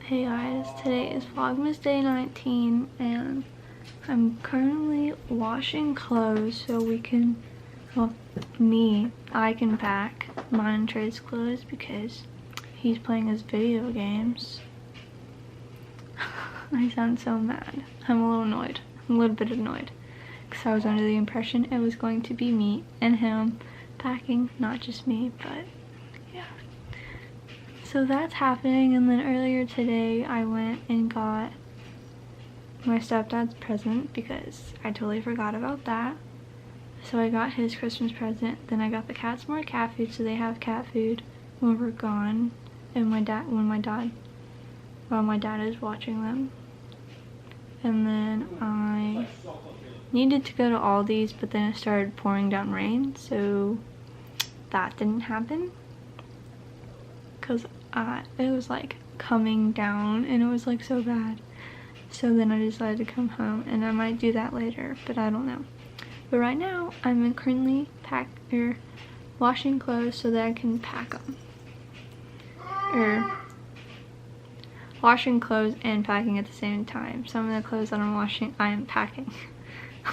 Hey guys, today is Vlogmas day 19 and I'm currently washing clothes so we can, well, I can pack mine and Trey's clothes because he's playing his video games. I sound so mad. I'm a little annoyed. I'm a little bit annoyed because I was under the impression it was going to be me and him packing, not just me, but yeah. So that's happening, and then earlier today I went and got my stepdad's present because I totally forgot about that. So I got his Christmas present, then I got the cats more cat food so they have cat food when we're gone and while my dad is watching them. And then I needed to go to Aldi's, but then it started pouring down rain, so that didn't happen because it was like coming down and it was like so bad. So then I decided to come home, and I might do that later, but I don't know. But right now I'm currently washing clothes so that I can pack them. Or washing clothes and packing at the same time. Some of the clothes that I'm washing I am packing.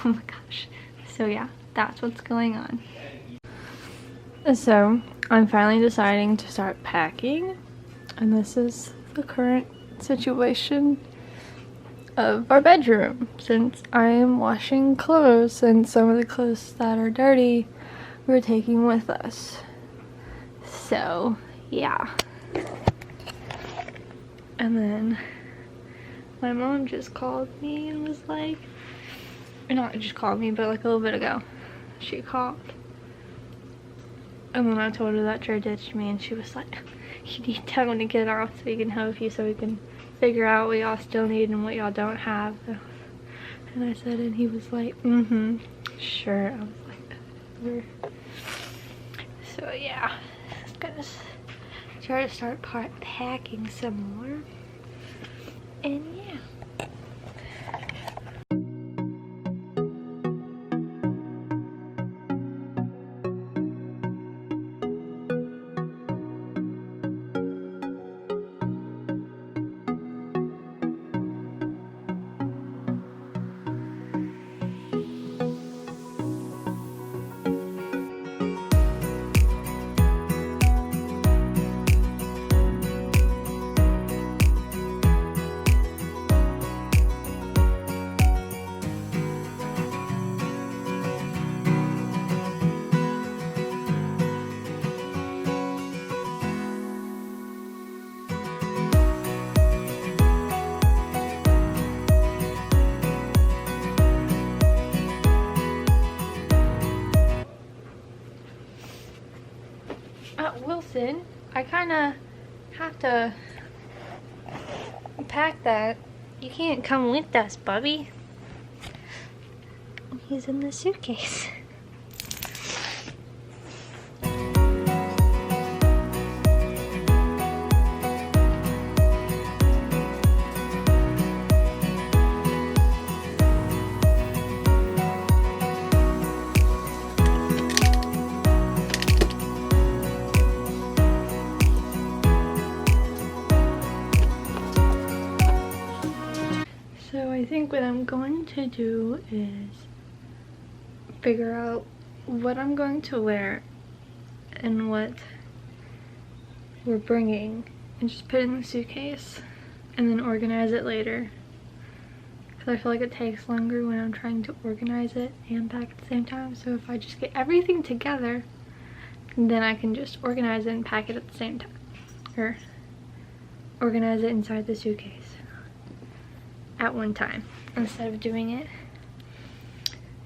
Oh my gosh. So yeah, that's what's going on. So I'm finally deciding to start packing, and this is the current situation of our bedroom since I am washing clothes, and some of the clothes that are dirty we're taking with us. So yeah. And then my mom just called me and was like, not just called me, but like a little bit ago she called. And then I told her that Trey ditched me, and she was like, you need to tell him to get off so we can help you, so we can figure out what y'all still need and what y'all don't have. And I said, and he was like, sure. I was like, whatever. So yeah, I'm gonna try to start packing some more. And yeah. Wilson, I kind of have to pack that. You can't come with us, Bubby. He's in the suitcase. So I think what I'm going to do is figure out what I'm going to wear and what we're bringing and just put it in the suitcase and then organize it later, because I feel like it takes longer when I'm trying to organize it and pack at the same time. So if I just get everything together, then I can just organize it and pack it at the same time, or organize it inside the suitcase at one time instead of doing it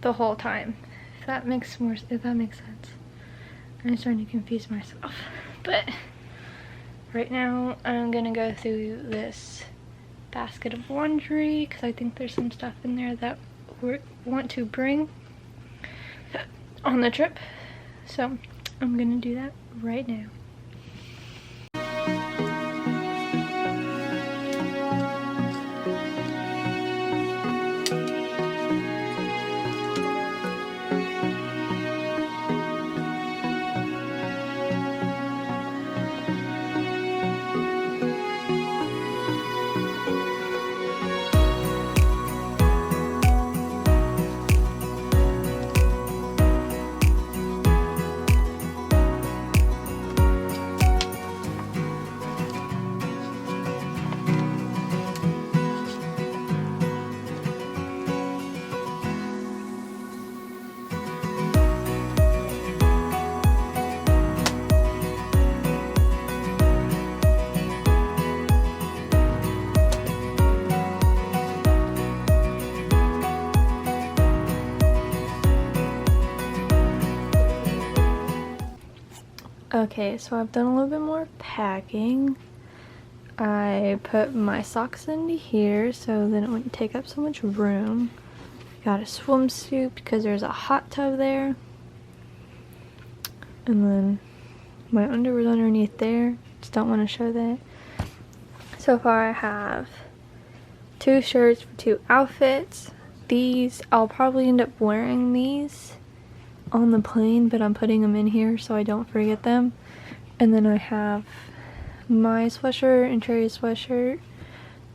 the whole time. If that makes sense. I'm starting to confuse myself. But right now I'm gonna go through this basket of laundry because I think there's some stuff in there that we want to bring on the trip. So I'm gonna do that right now. Okay, so I've done a little bit more packing. I put my socks into here so then it wouldn't take up so much room. Got a swimsuit because there's a hot tub there. And then my underwear's underneath there. Just don't want to show that. So far I have 2 shirts for 2 outfits. These, I'll probably end up wearing these on the plane, but I'm putting them in here so I don't forget them. And then I have my sweatshirt and Trey's sweatshirt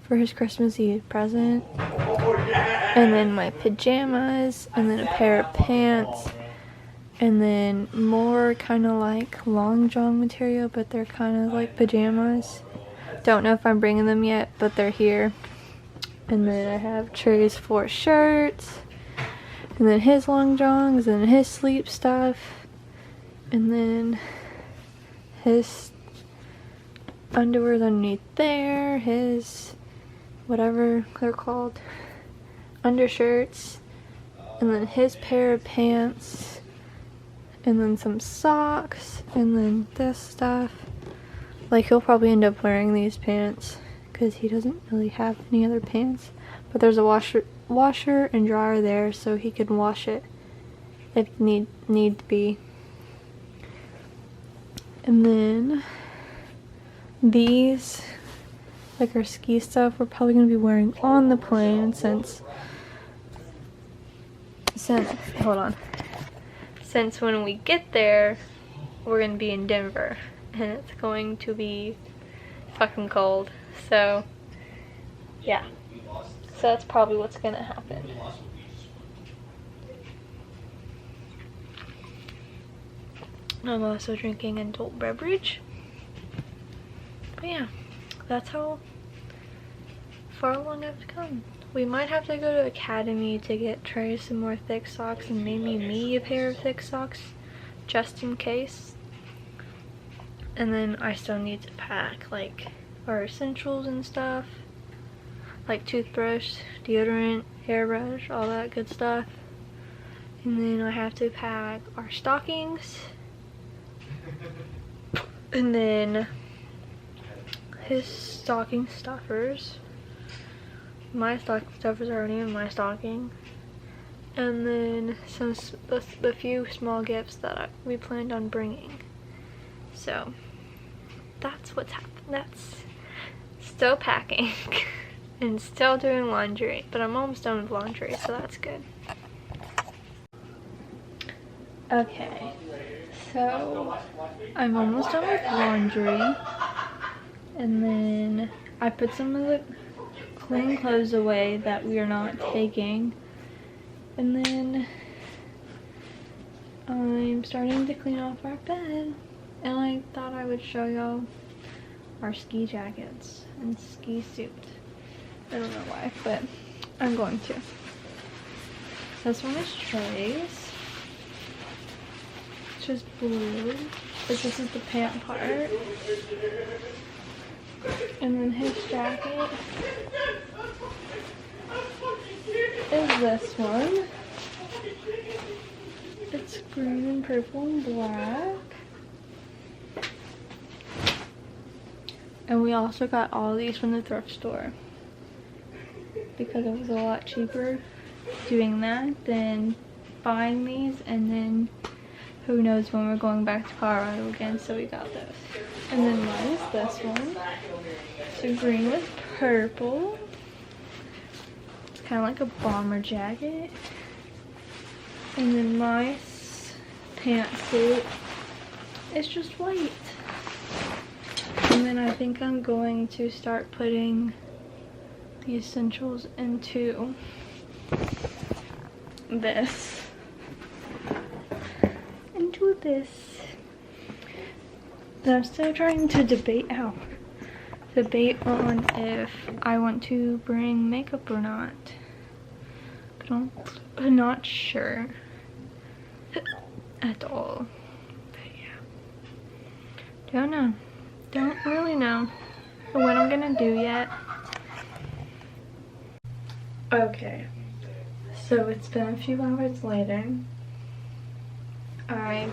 for his Christmas Eve present. And then my pajamas, and then a pair of pants, and then more kind of like long john material, but they're kind of like pajamas. Don't know if I'm bringing them yet, but they're here. And then I have Trey's 4 shirts, and then his long johns, and his sleep stuff, and then his underwear's underneath there, his whatever they're called, undershirts, and then his pair of pants, and then some socks, and then this stuff. Like, he'll probably end up wearing these pants because he doesn't really have any other pants, but there's a washer and dryer there so he can wash it if need be. And then these, like our ski stuff, we're probably going to be wearing on the plane since when we get there we're going to be in Denver and it's going to be fucking cold. So yeah, so that's probably what's going to happen. I'm also drinking an adult beverage. But yeah, that's how far along I've come. We might have to go to Academy to get Trey some more thick socks and maybe me a pair of thick socks just in case. And then I still need to pack like our essentials and stuff, like toothbrush, deodorant, hairbrush, all that good stuff. And then I have to pack our stockings, and then his stocking stuffers. My stocking stuffers are already in my stocking, and then the few small gifts that we planned on bringing. So that's what's happening. That's still packing and still doing laundry, but I'm almost done with laundry, so that's good. Okay, so I'm almost done with laundry, and then I put some of the clean clothes away that we are not taking, and then I'm starting to clean off our bed, and I thought I would show y'all our ski jackets and ski suit. I don't know why, but I'm going to. This one is Trey's. It's just blue, but this is the pant part. And then his jacket is this one. It's green and purple and black. And we also got all these from the thrift store because it was a lot cheaper doing that than buying these, and then who knows when we're going back to Colorado again, so we got those. And then mine is this one. So green with purple. It's kind of like a bomber jacket. And then my pantsuit is just white. And then I think I'm going to start putting the essentials into this. But I'm still trying to debate on if I want to bring makeup or not. But I'm not sure at all. But yeah, don't know. Don't really know what I'm gonna do yet. Okay, so it's been a few hours later. I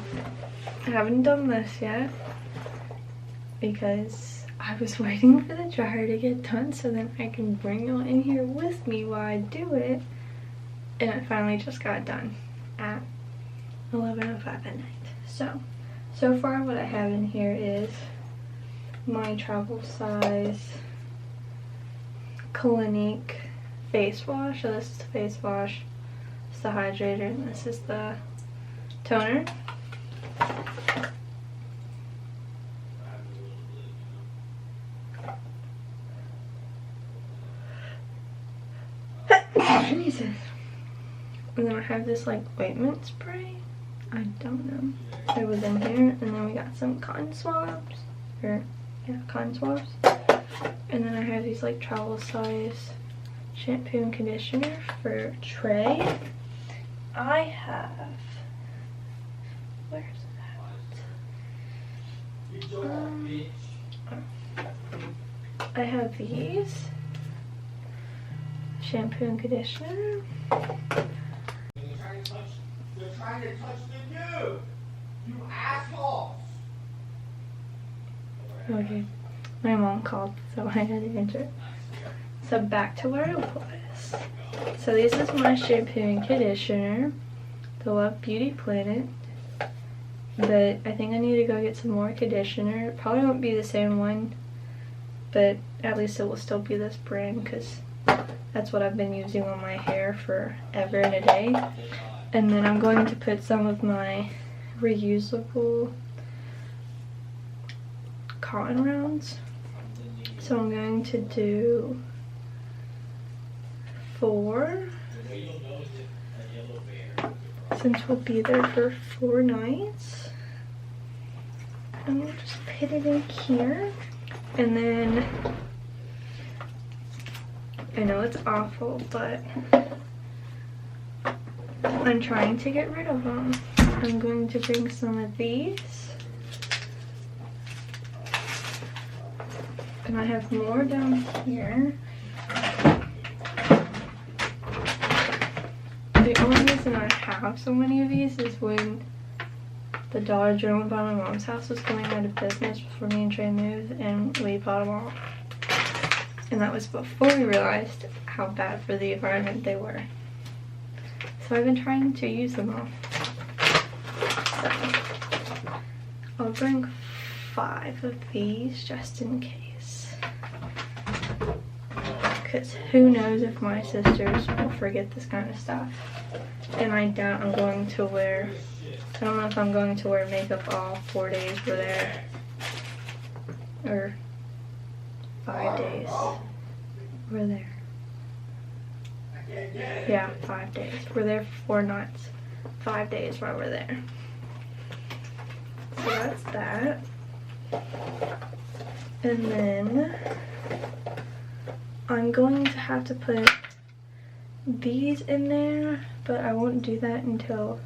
haven't done this yet because I was waiting for the dryer to get done so then I can bring y'all in here with me while I do it. And it finally just got done at 11:05 at night. So far what I have in here is my travel size Clinique face wash. So this is the face wash, it's the hydrator, and this is the toner. Jesus. And then I have this like ointment spray. I don't know. It was in here. And then we got some cotton swabs. Cotton swabs. And then I have these like travel size shampoo and conditioner for tray. I have, where's that? I have these shampoo and conditioner. They're trying to touch the dude! You assholes! Okay, my mom called, so I had to answer. So back to where I was. So this is my shampoo and conditioner, the Love Beauty Planet. But I think I need to go get some more conditioner. It probably won't be the same one, but at least it will still be this brand because that's what I've been using on my hair forever and a day. And then I'm going to put some of my reusable cotton rounds. So I'm going to do 4, since we'll be there for 4 nights. And we'll just put it in here. And then, I know it's awful, but I'm trying to get rid of them. I'm going to bring some of these. And I have more down here. The only reason I have so many of these is when the Dollar General by my mom's house was going out of business before me and Trey moved, and we bought them all. And that was before we realized how bad for the environment they were. So I've been trying to use them all. So I'll bring 5 of these just in case. Because who knows if my sisters will forget this kind of stuff. And I doubt I'm going to wear, I don't know if I'm going to wear makeup all 4 days we're there. Or 5 days we're there. Yeah, 5 days. We're there for 4 nights. 5 days while we're there. So that's that. And then I'm going to have to put these in there, but I won't do that until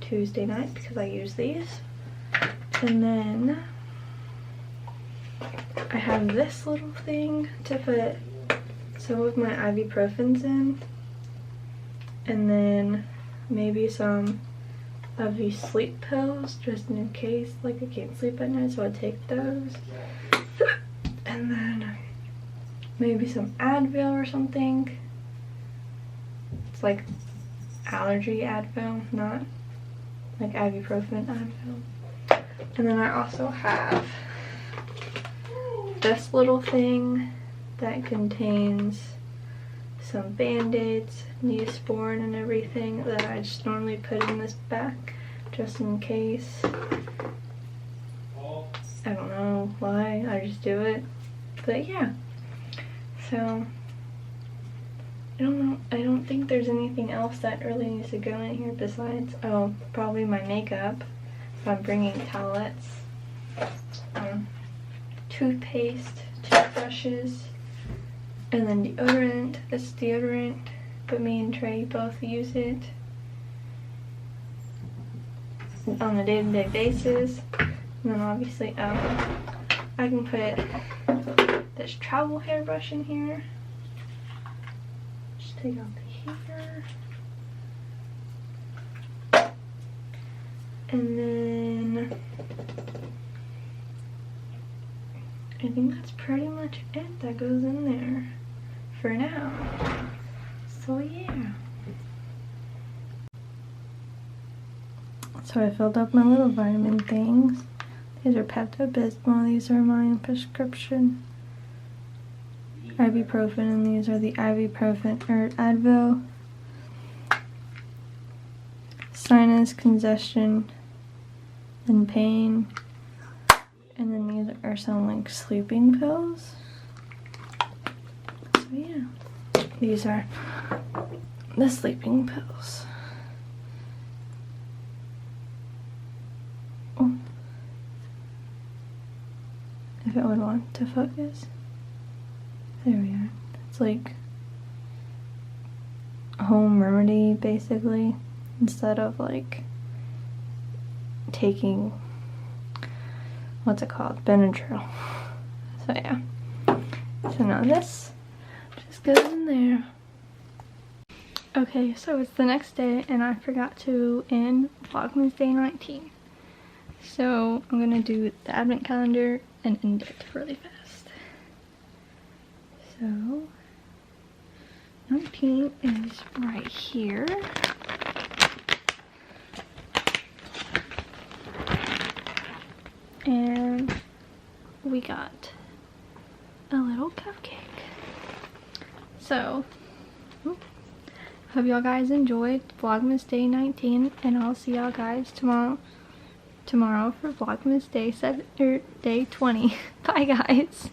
Tuesday night because I use these. And then I have this little thing to put some of my ibuprofens in, and then maybe some of these sleep pills just in case like I can't sleep at night, so I take those. And then maybe some Advil or something. It's like allergy Advil, not like ibuprofen Advil. And then I also have this little thing that contains some band-aids, Neosporin and everything that I just normally put in this bag just in case. I don't know why, I just do it. But yeah. So I don't know, I don't think there's anything else that really needs to go in here besides, oh, probably my makeup. So I'm bringing towelettes, toothpaste, toothbrushes, and then deodorant. This is deodorant, but me and Trey both use it on a day-to-day basis. And then obviously, I can put this travel hairbrush in here. Just take out the hair. And then I think that's pretty much it that goes in there for now. So yeah. So I filled up my little vitamin things. These are Pepto-Bismol. These are my prescription ibuprofen, and these are the ibuprofen or Advil. Sinus congestion and pain. And then these are some like sleeping pills. So yeah, these are the sleeping pills. Oh. If it would want to focus. There we are. It's like a home remedy basically, instead of like taking, what's it called, Benadryl. So yeah, so now this just goes in there. Okay, so it's the next day and I forgot to end Vlogmas day 19. So I'm gonna do the advent calendar and end it really fast. So 19 is right here. And we got a little cupcake. So, hope y'all guys enjoyed Vlogmas day 19, and I'll see y'all guys tomorrow for Vlogmas day 20. Bye guys.